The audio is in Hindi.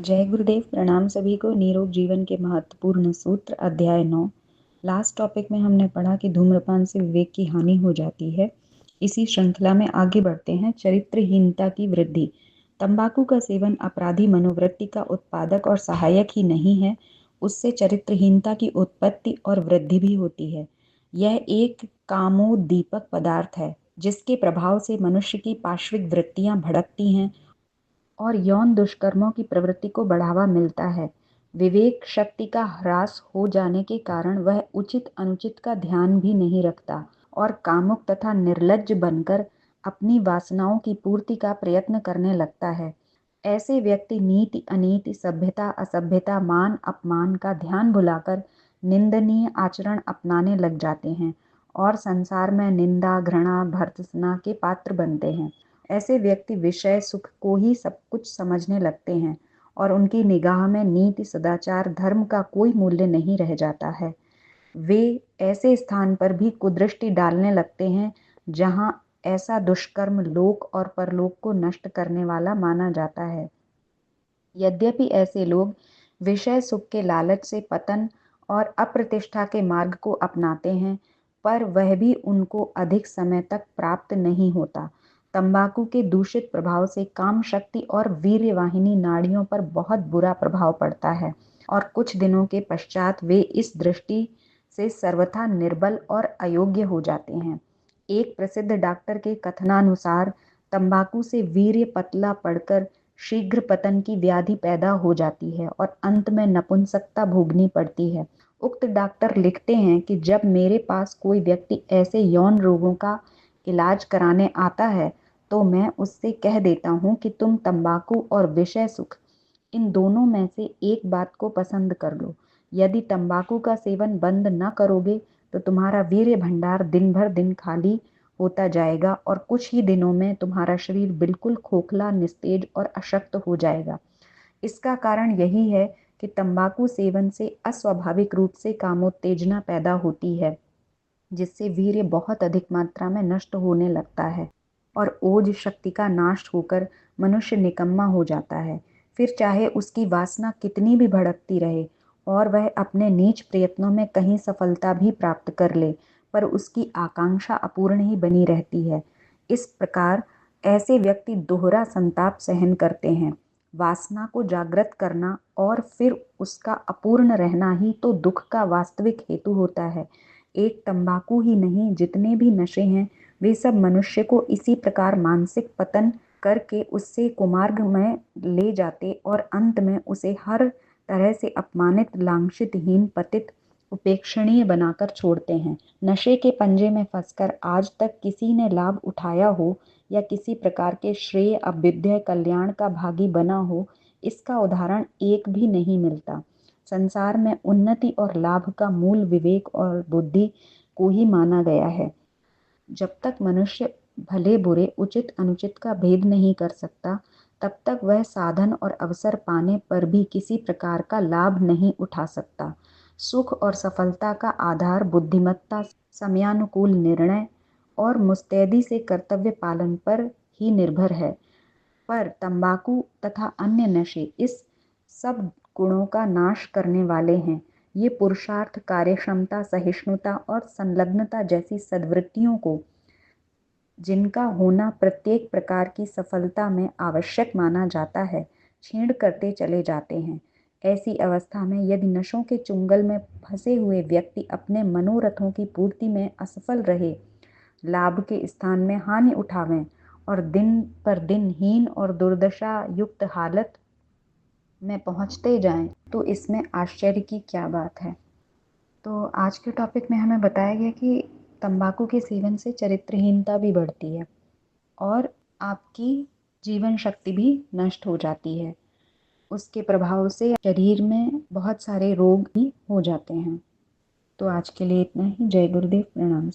जय गुरुदेव। प्रणाम सभी को। निरोग जीवन के महत्वपूर्ण सूत्र अध्याय 9। लास्ट टॉपिक में हमने पढ़ा कि धूम्रपान से विवेक की हानि हो जाती है। इसी श्रृंखला में आगे बढ़ते हैं। चरित्रहीनता की वृद्धि। तंबाकू का सेवन अपराधी मनोवृत्ति का उत्पादक और सहायक ही नहीं है, उससे चरित्रहीनता की उत्पत्ति और वृद्धि भी होती है। यह एक कामोद्दीपक पदार्थ है जिसके प्रभाव से मनुष्य की पाश्विक वृत्तियां भड़कती हैं और यौन दुष्कर्मों की प्रवृत्ति को बढ़ावा मिलता है। विवेक शक्ति का ह्रास हो जाने के कारण वह उचित अनुचित का ध्यान भी नहीं रखता और कामुक तथा निर्लज्ज बनकर अपनी वासनाओं की पूर्ति का प्रयत्न करने लगता है। ऐसे व्यक्ति नीति अनीति, सभ्यता असभ्यता, मान अपमान का ध्यान भुलाकर निंदनीय आचरण अपनाने लग जाते हैं और संसार में निंदा, घृणा, भर्त्सना के पात्र बनते हैं। ऐसे व्यक्ति विषय सुख को ही सब कुछ समझने लगते हैं और उनकी निगाह में नीति, सदाचार, धर्म का कोई मूल्य नहीं रह जाता है। वे ऐसे स्थान पर भी कुदृष्टि डालने लगते हैं जहां ऐसा दुष्कर्म लोक और परलोक को नष्ट करने वाला माना जाता है। यद्यपि ऐसे लोग विषय सुख के लालच से पतन और अप्रतिष्ठा के मार्ग को अपनाते हैं, पर वह भी उनको अधिक समय तक प्राप्त नहीं होता। तंबाकू के दूषित प्रभाव से काम शक्ति और वीर्यवाहिनी नाड़ियों पर बहुत बुरा प्रभाव पड़ता है और कुछ दिनों के पश्चात वे इस दृष्टि से सर्वथा निर्बल और अयोग्य हो जाते हैं। एक प्रसिद्ध डॉक्टर के कथनानुसार तंबाकू से वीर्य पतला पड़कर शीघ्र पतन की व्याधि पैदा हो जाती है और अंत में नपुंसकता भोगनी पड़ती है। उक्त डॉक्टर लिखते हैं कि जब मेरे पास कोई व्यक्ति ऐसे यौन रोगों का इलाज कराने आता है तो मैं उससे कह देता हूँ कि तुम तंबाकू और विषय सुख, इन दोनों में से एक बात को पसंद कर लो। यदि तंबाकू का सेवन बंद न करोगे तो तुम्हारा वीर्य भंडार दिन भर दिन खाली होता जाएगा और कुछ ही दिनों में तुम्हारा शरीर बिल्कुल खोखला, निस्तेज और अशक्त हो जाएगा। इसका कारण यही है कि तंबाकू सेवन से अस्वाभाविक रूप से कामोत्तेजना पैदा होती है, जिससे वीर्य बहुत अधिक मात्रा में नष्ट होने लगता है और ओज शक्ति का नाश होकर मनुष्य निकम्मा हो जाता है। फिर चाहे उसकी वासना कितनी भी भड़कती रहे और वह अपने नीच प्रयत्नों में कहीं सफलता भी प्राप्त कर ले, पर उसकी आकांक्षा अपूर्ण ही बनी रहती है। इस प्रकार ऐसे व्यक्ति दोहरा संताप सहन करते हैं। वासना को जागृत करना और फिर उसका अपूर्ण रहना ही तो दुख का वास्तविक हेतु होता है। एक तंबाकू ही नहीं, जितने भी नशे हैं वे सब मनुष्य को इसी प्रकार मानसिक पतन करके उससे कुमार्ग में ले जाते और अंत में उसे हर तरह से अपमानित, लांछित, हीन, पतित, उपेक्षणीय बनाकर छोड़ते हैं। नशे के पंजे में फंसकर आज तक किसी ने लाभ उठाया हो या किसी प्रकार के श्रेय, अभ्युदय, कल्याण का भागी बना हो, इसका उदाहरण एक भी नहीं मिलता। संसार में उन्नति और लाभ का मूल विवेक और बुद्धि को ही माना गया है। जब तक मनुष्य भले बुरे, उचित अनुचित का भेद नहीं कर सकता, तब तक वह साधन और अवसर पाने पर भी किसी प्रकार का लाभ नहीं उठा सकता। सुख और सफलता का आधार बुद्धिमत्ता, समयानुकूल निर्णय और मुस्तैदी से कर्तव्य पालन पर ही निर्भर है। पर तंबाकू तथा अन्य नशे इस सब गुणों का नाश करने वाले हैं। ये पुरुषार्थ, कार्यक्षमता, सहिष्णुता और संलग्नता जैसी सद्वृत्तियों को, जिनका होना प्रत्येक प्रकार की सफलता में आवश्यक माना जाता है, क्षीण करते चले जाते हैं। ऐसी अवस्था में यदि नशों के चुंगल में फंसे हुए व्यक्ति अपने मनोरथों की पूर्ति में असफल रहे, लाभ के स्थान में हानि उठावें और दिन पर दिन हीन और दुर्दशा युक्त हालत में पहुंचते जाएं, तो इसमें आश्चर्य की क्या बात है। तो आज के टॉपिक में हमें बताया गया कि तंबाकू के सेवन से चरित्रहीनता भी बढ़ती है और आपकी जीवन शक्ति भी नष्ट हो जाती है। उसके प्रभाव से शरीर में बहुत सारे रोग भी हो जाते हैं। तो आज के लिए इतना ही। जय गुरुदेव। प्रणाम।